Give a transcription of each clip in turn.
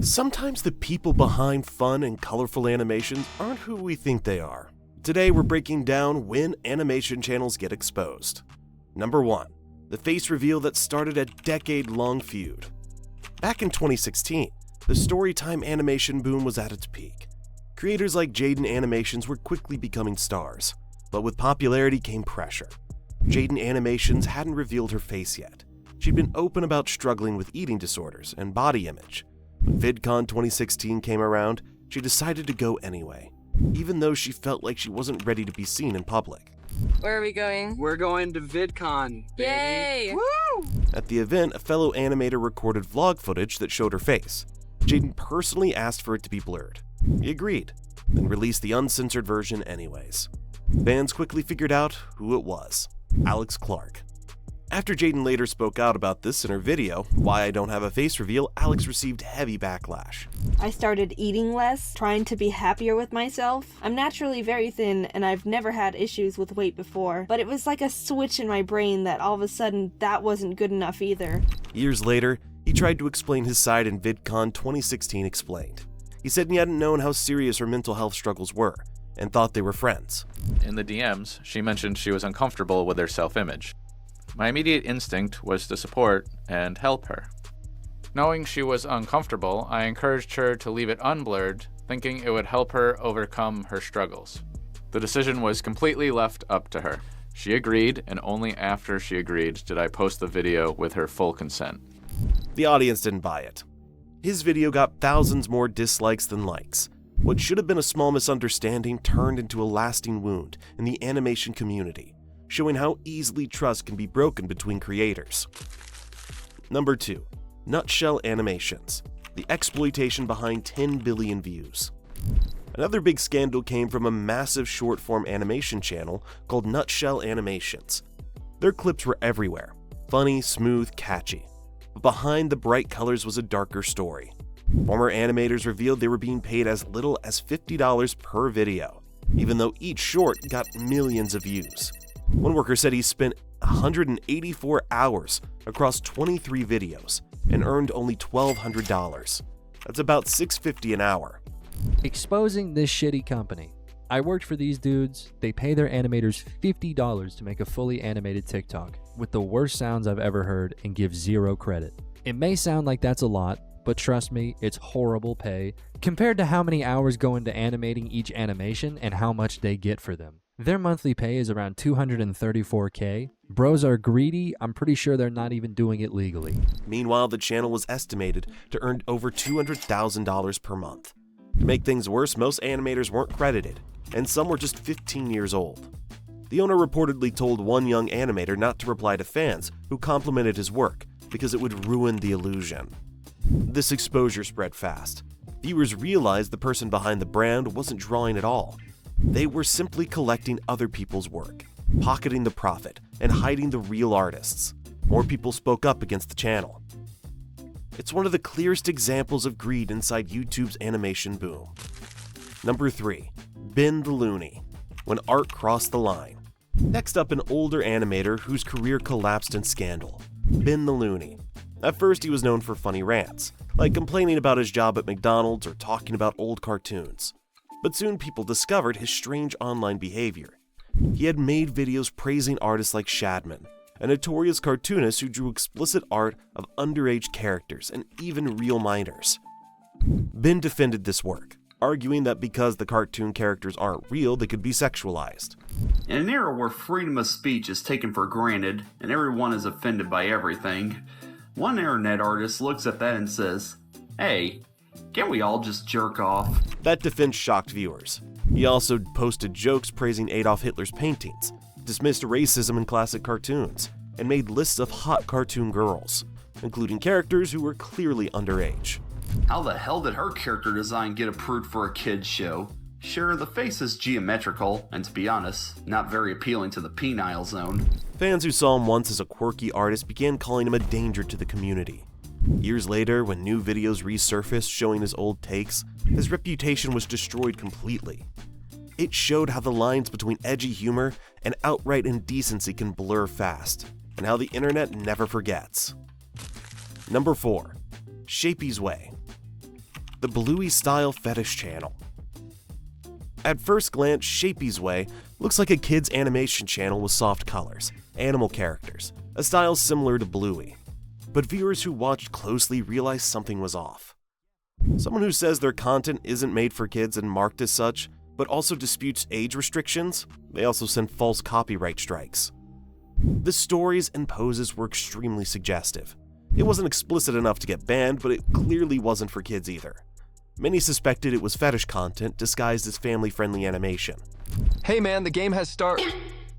Sometimes the people behind fun and colorful animations aren't who we think they are. Today we're breaking down when animation channels get exposed. Number 1. The face reveal that started a decade-long feud. Back in 2016, the Storytime animation boom was at its peak. Creators like Jaiden Animations were quickly becoming stars, but with popularity came pressure. Jaiden Animations hadn't revealed her face yet. She'd been open about struggling with eating disorders and body image. When VidCon 2016 came around, she decided to go anyway, even though she felt like she wasn't ready to be seen in public. Where are we going? We're going to VidCon, baby. Yay! Woo! At the event, a fellow animator recorded vlog footage that showed her face. Jaiden personally asked for it to be blurred. He agreed, then released the uncensored version anyways. Fans quickly figured out who it was: Alex Clark. After Jaiden later spoke out about this in her video, Why I Don't Have a Face Reveal, Alex received heavy backlash. I started eating less, trying to be happier with myself. I'm naturally very thin, and I've never had issues with weight before, but it was like a switch in my brain that all of a sudden that wasn't good enough either. Years later, he tried to explain his side in VidCon 2016 Explained. He said he hadn't known how serious her mental health struggles were, and thought they were friends. In the DMs, she mentioned she was uncomfortable with her self-image. My immediate instinct was to support and help her. Knowing she was uncomfortable, I encouraged her to leave it unblurred, thinking it would help her overcome her struggles. The decision was completely left up to her. She agreed, and only after she agreed did I post the video with her full consent. The audience didn't buy it. His video got thousands more dislikes than likes. What should have been a small misunderstanding turned into a lasting wound in the animation community, showing how easily trust can be broken between creators. Number 2. Nutshell Animations. The exploitation behind 10 billion views. Another big scandal came from a massive short-form animation channel called Nutshell Animations. Their clips were everywhere, funny, smooth, catchy. But behind the bright colors was a darker story. Former animators revealed they were being paid as little as $50 per video, even though each short got millions of views. One worker said he spent 184 hours across 23 videos and earned only $1,200. That's about $6.50 an hour. Exposing this shitty company. I worked for these dudes. They pay their animators $50 to make a fully animated TikTok with the worst sounds I've ever heard and give zero credit. It may sound like that's a lot, but trust me, it's horrible pay compared to how many hours go into animating each animation and how much they get for them. Their monthly pay is around $234K. Bros are greedy. I'm pretty sure they're not even doing it legally. Meanwhile, the channel was estimated to earn over $200,000 per month. To make things worse, most animators weren't credited, and some were just 15 years old. The owner reportedly told one young animator not to reply to fans who complimented his work because it would ruin the illusion. This exposure spread fast. Viewers realized the person behind the brand wasn't drawing at all. They were simply collecting other people's work, pocketing the profit, and hiding the real artists. More people spoke up against the channel. It's one of the clearest examples of greed inside YouTube's animation boom. Number 3. Ben the Looney. When art crossed the line. Next up, an older animator whose career collapsed in scandal. Ben the Looney. At first, he was known for funny rants, like complaining about his job at McDonald's or talking about old cartoons. But soon people discovered his strange online behavior. He had made videos praising artists like Shadman, a notorious cartoonist who drew explicit art of underage characters and even real minors. Ben defended this work, arguing that because the cartoon characters aren't real, they could be sexualized. In an era where freedom of speech is taken for granted and everyone is offended by everything, one internet artist looks at that and says, "Hey, can't we all just jerk off?" That defense shocked viewers. He also posted jokes praising Adolf Hitler's paintings, dismissed racism in classic cartoons, and made lists of hot cartoon girls, including characters who were clearly underage. How the hell did her character design get approved for a kid's show? Sure, the face is geometrical, and to be honest, not very appealing to the penile zone. Fans who saw him once as a quirky artist began calling him a danger to the community. Years later, when new videos resurfaced showing his old takes, his reputation was destroyed completely. It showed how the lines between edgy humor and outright indecency can blur fast, and how the internet never forgets. Number 4. Shapey's Way. the Bluey Style Fetish channel. At first glance, Shapey's Way looks like a kid's animation channel with soft colors, animal characters, a style similar to Bluey. But viewers who watched closely realized something was off. Someone who says their content isn't made for kids and marked as such, but also disputes age restrictions, they also send false copyright strikes. The stories and poses were extremely suggestive. It wasn't explicit enough to get banned, but it clearly wasn't for kids either. Many suspected it was fetish content disguised as family-friendly animation. Hey man, the game has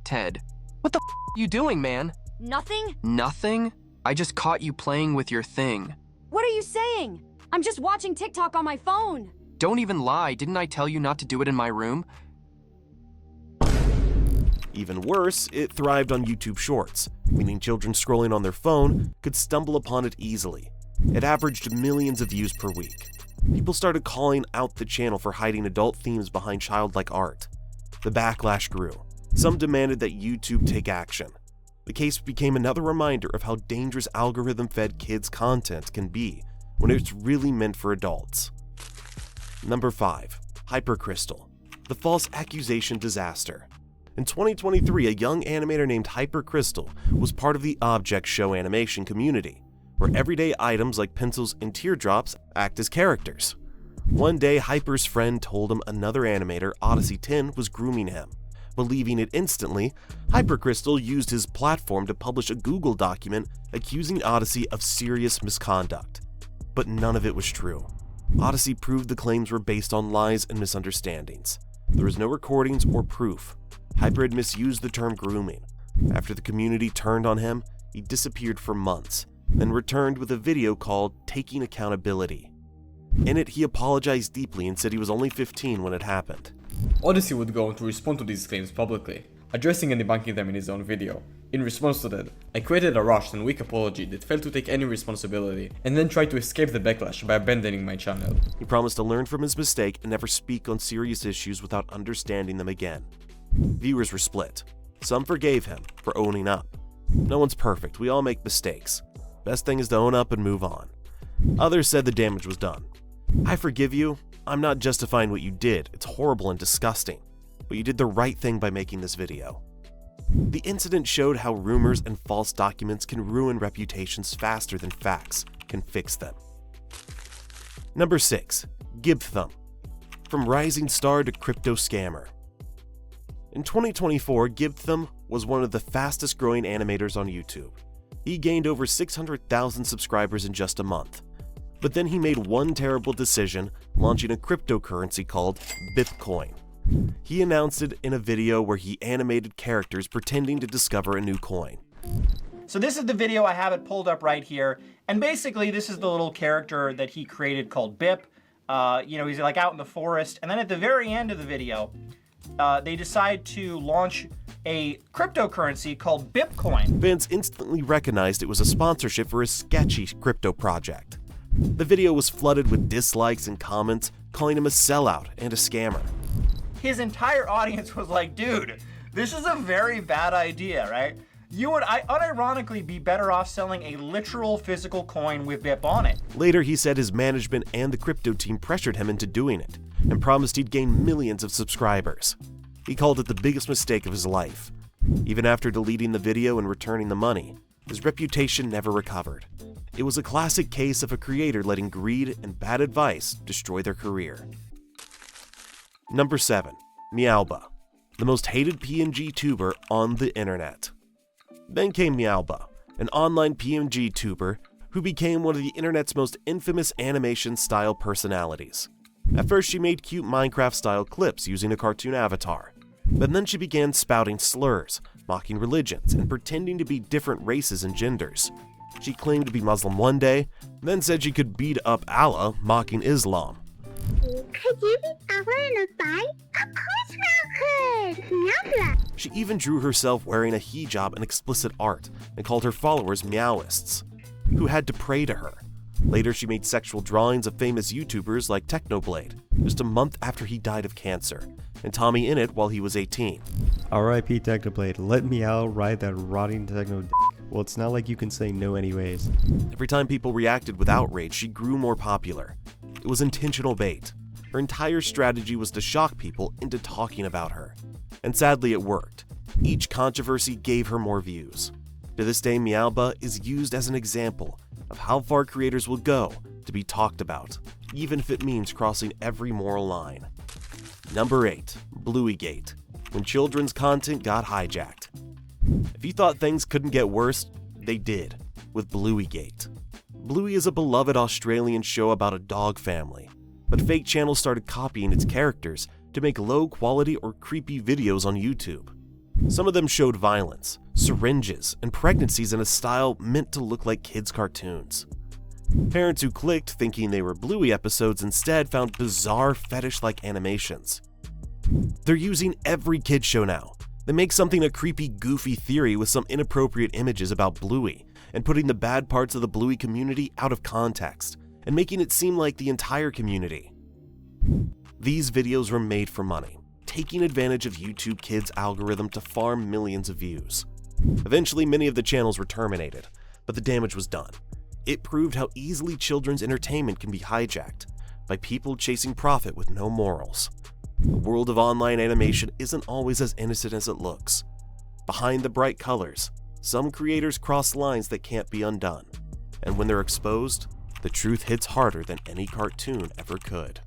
Ted, what the are you doing, man? Nothing? Nothing? I just caught you playing with your thing. What are you saying? I'm just watching TikTok on my phone. Don't even lie, didn't I tell you not to do it in my room? Even worse, it thrived on YouTube Shorts, meaning children scrolling on their phone could stumble upon it easily. It averaged millions of views per week. People started calling out the channel for hiding adult themes behind childlike art. The backlash grew. Some demanded that YouTube take action. The case became another reminder of how dangerous algorithm-fed kids' content can be when it's really meant for adults. Number 5. Hypercrystal, the false accusation disaster. In 2023, a young animator named Hypercrystal was part of the Object Show animation community, where everyday items like pencils and teardrops act as characters. One day, Hyper's friend told him another animator, Odyssey 10, was grooming him. Believing it instantly, Hypercrystal used his platform to publish a Google document accusing Odyssey of serious misconduct. But none of it was true. Odyssey proved the claims were based on lies and misunderstandings. There was no recordings or proof. Hyper had misused the term grooming. After the community turned on him, he disappeared for months, then returned with a video called Taking Accountability. In it, he apologized deeply and said he was only 15 when it happened. Odyssey would go on to respond to these claims publicly, addressing and debunking them in his own video. In response to that, I created a rushed and weak apology that failed to take any responsibility, and then tried to escape the backlash by abandoning my channel. He promised to learn from his mistake and never speak on serious issues without understanding them again. Viewers were split. Some forgave him for owning up. No one's perfect, we all make mistakes. Best thing is to own up and move on. Others said the damage was done. I forgive you. I'm not justifying what you did. It's horrible and disgusting. But you did the right thing by making this video. The incident showed how rumors and false documents can ruin reputations faster than facts can fix them. Number 6. Gibthumb, from rising star to crypto scammer. In 2024, Gibthumb was one of the fastest growing animators on YouTube. He gained over 600,000 subscribers in just a month. But then he made one terrible decision, launching a cryptocurrency called Bitcoin. He announced it in a video where he animated characters pretending to discover a new coin. So this is the video, I have it pulled up right here. And basically this is the little character that he created called Bip. He's like out in the forest. And then at the very end of the video, they decide to launch a cryptocurrency called Bitcoin. Fans instantly recognized it was a sponsorship for a sketchy crypto project. The video was flooded with dislikes and comments calling him a sellout and a scammer. His entire audience was like, dude, this is a very bad idea, right? You would unironically be better off selling a literal physical coin with BIP on it. Later, he said his management and the crypto team pressured him into doing it and promised he'd gain millions of subscribers. He called it the biggest mistake of his life. Even after deleting the video and returning the money, his reputation never recovered. It was a classic case of a creator letting greed and bad advice destroy their career. Number 7. Meowba, the most hated PNG tuber on the internet. Then came Meowba, an online PNG tuber who became one of the internet's most infamous animation-style personalities. At first, she made cute Minecraft-style clips using a cartoon avatar, but then she began spouting slurs, mocking religions, and pretending to be different races and genders. She claimed to be Muslim one day, then said she could beat up Allah, mocking Islam. Could you be Allah in a fight? Of course I could! Meow. She even drew herself wearing a hijab and explicit art, and called her followers Meowists, who had to pray to her. Later, she made sexual drawings of famous YouTubers like Technoblade, just a month after he died of cancer, and Tommy Innit while he was 18. R.I.P. Technoblade, let Meow ride that rotting techno d***. Well, it's not like you can say no anyways. Every time people reacted with outrage, she grew more popular. It was intentional bait. Her entire strategy was to shock people into talking about her. And sadly, it worked. Each controversy gave her more views. To this day, Meowba is used as an example of how far creators will go to be talked about, even if it means crossing every moral line. Number 8. Blueygate. When children's content got hijacked. If you thought things couldn't get worse, they did, with Blueygate. Bluey is a beloved Australian show about a dog family, but fake channels started copying its characters to make low-quality or creepy videos on YouTube. Some of them showed violence, syringes, and pregnancies in a style meant to look like kids' cartoons. Parents who clicked thinking they were Bluey episodes instead found bizarre fetish-like animations. They're using every kid show now. They make something a creepy, goofy theory with some inappropriate images about Bluey, and putting the bad parts of the Bluey community out of context, and making it seem like the entire community. These videos were made for money, taking advantage of YouTube Kids' algorithm to farm millions of views. Eventually, many of the channels were terminated, but the damage was done. It proved how easily children's entertainment can be hijacked by people chasing profit with no morals. The world of online animation isn't always as innocent as it looks. Behind the bright colors, some creators cross lines that can't be undone. And when they're exposed, the truth hits harder than any cartoon ever could.